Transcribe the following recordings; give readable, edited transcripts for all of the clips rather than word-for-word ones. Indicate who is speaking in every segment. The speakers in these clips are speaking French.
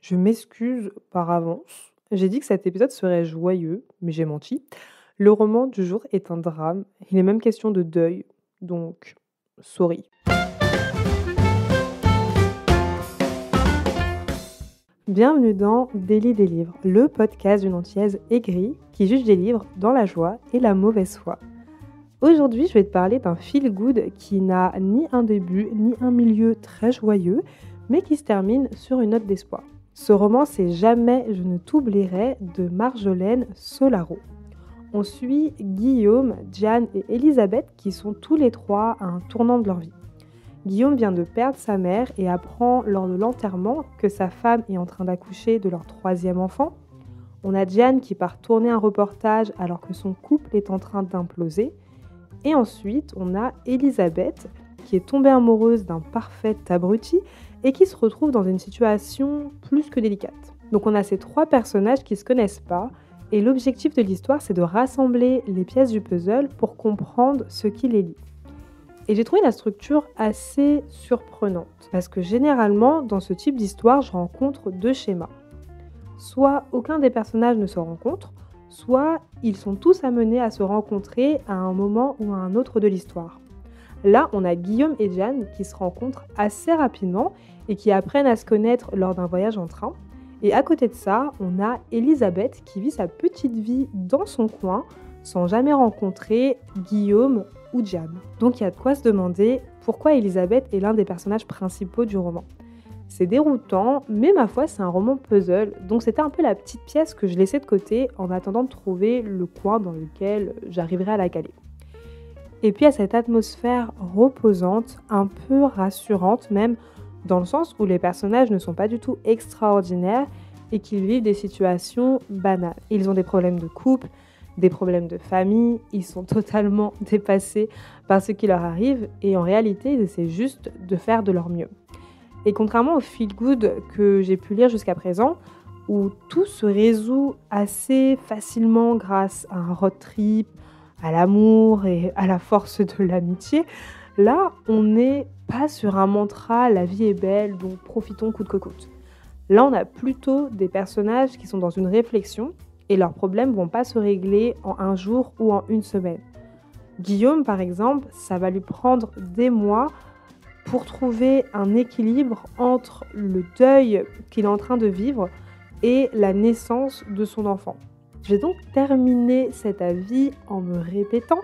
Speaker 1: Je m'excuse par avance. J'ai dit que cet épisode serait joyeux, mais j'ai menti. Le roman du jour est un drame. Il est même question de deuil. Donc, sorry. Bienvenue dans Délit des livres, le podcast d'une antillaise aigrie qui juge des livres dans la joie et la mauvaise foi. Aujourd'hui, je vais te parler d'un feel-good qui n'a ni un début ni un milieu très joyeux, mais qui se termine sur une note d'espoir. Ce roman, c'est Jamais je ne t'oublierai de Marjolaine Solaro. On suit Guillaume, Diane et Elisabeth qui sont tous les trois à un tournant de leur vie. Guillaume vient de perdre sa mère et apprend lors de l'enterrement que sa femme est en train d'accoucher de leur troisième enfant. On a Diane qui part tourner un reportage alors que son couple est en train d'imploser. Et ensuite, on a Elisabeth qui est tombée amoureuse d'un parfait abruti et qui se retrouve dans une situation plus que délicate. Donc on a ces trois personnages qui ne se connaissent pas et l'objectif de l'histoire, c'est de rassembler les pièces du puzzle pour comprendre ce qui les lie. Et j'ai trouvé la structure assez surprenante parce que généralement, dans ce type d'histoire, je rencontre deux schémas. Soit aucun des personnages ne se rencontre, soit ils sont tous amenés à se rencontrer à un moment ou à un autre de l'histoire. Là, on a Guillaume et Diane qui se rencontrent assez rapidement et qui apprennent à se connaître lors d'un voyage en train. Et à côté de ça, on a Elisabeth qui vit sa petite vie dans son coin sans jamais rencontrer Guillaume ou Diane. Donc il y a de quoi se demander pourquoi Elisabeth est l'un des personnages principaux du roman. C'est déroutant, mais ma foi, c'est un roman puzzle, donc c'était un peu la petite pièce que je laissais de côté en attendant de trouver le coin dans lequel j'arriverais à la caler. Et puis à cette atmosphère reposante, un peu rassurante même, dans le sens où les personnages ne sont pas du tout extraordinaires et qu'ils vivent des situations banales. Ils ont des problèmes de couple, des problèmes de famille, ils sont totalement dépassés par ce qui leur arrive et en réalité, ils essaient juste de faire de leur mieux. Et contrairement au feel-good que j'ai pu lire jusqu'à présent, où tout se résout assez facilement grâce à un road trip, à l'amour et à la force de l'amitié, là, on n'est pas sur un mantra « la vie est belle, donc profitons coûte que coûte ». Là, on a plutôt des personnages qui sont dans une réflexion et leurs problèmes ne vont pas se régler en un jour ou en une semaine. Guillaume, par exemple, ça va lui prendre des mois pour trouver un équilibre entre le deuil qu'il est en train de vivre et la naissance de son enfant. Je vais donc terminer cet avis en me répétant.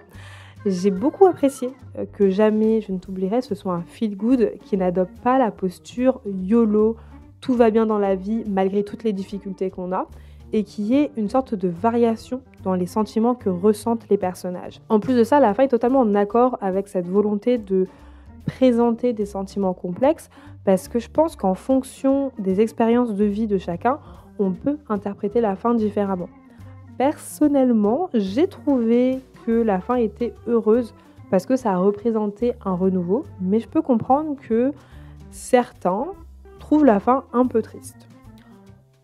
Speaker 1: J'ai beaucoup apprécié que Jamais je ne t'oublierai, ce soit un feel-good qui n'adopte pas la posture YOLO, tout va bien dans la vie malgré toutes les difficultés qu'on a, et qui est une sorte de variation dans les sentiments que ressentent les personnages. En plus de ça, la fin est totalement en accord avec cette volonté de présenter des sentiments complexes, parce que je pense qu'en fonction des expériences de vie de chacun, on peut interpréter la fin différemment. Personnellement, j'ai trouvé que la fin était heureuse parce que ça a représenté un renouveau, mais je peux comprendre que certains trouvent la fin un peu triste.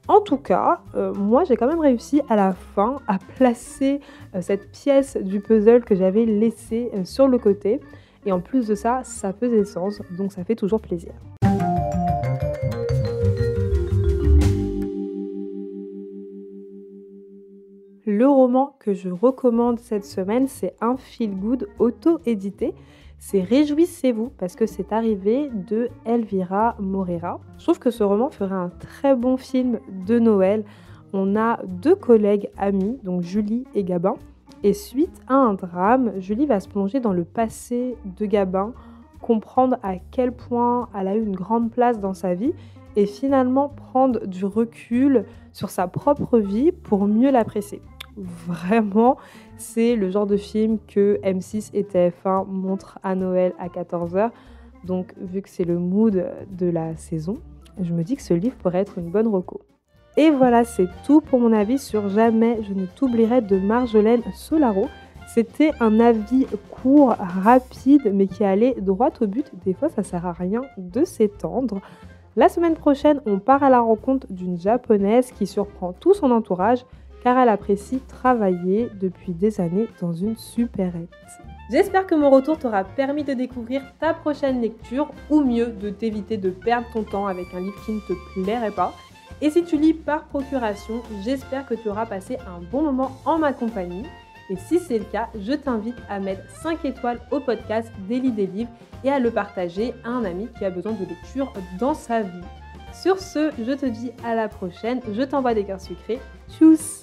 Speaker 1: En tout cas, moi j'ai quand même réussi à la fin à placer cette pièce du puzzle que j'avais laissée sur le côté. Et en plus de ça, ça faisait sens, donc ça fait toujours plaisir. Le roman que je recommande cette semaine, c'est un feel-good auto-édité. C'est Réjouissez-vous parce que c'est arrivé de Elvira Moreira. Je trouve que ce roman ferait un très bon film de Noël. On a deux collègues amis, donc Julie et Gabin. Et suite à un drame, Julie va se plonger dans le passé de Gabin, comprendre à quel point elle a eu une grande place dans sa vie et finalement prendre du recul sur sa propre vie pour mieux l'apprécier. Vraiment, c'est le genre de film que M6 et TF1 montrent à Noël à 14h. Donc, vu que c'est le mood de la saison, je me dis que ce livre pourrait être une bonne reco. Et voilà, c'est tout pour mon avis sur Jamais je ne t'oublierai de Marjolaine Solaro. C'était un avis court, rapide, mais qui allait droit au but. Des fois, ça sert à rien de s'étendre. La semaine prochaine, on part à la rencontre d'une japonaise qui surprend tout son entourage car elle apprécie travailler depuis des années dans une supérette. J'espère que mon retour t'aura permis de découvrir ta prochaine lecture ou mieux de t'éviter de perdre ton temps avec un livre qui ne te plairait pas. Et si tu lis par procuration, j'espère que tu auras passé un bon moment en ma compagnie. Et si c'est le cas, je t'invite à mettre 5 étoiles au podcast Daily des livres et à le partager à un ami qui a besoin de lecture dans sa vie. Sur ce, je te dis à la prochaine, je t'envoie des cœurs sucrés. Tchuss!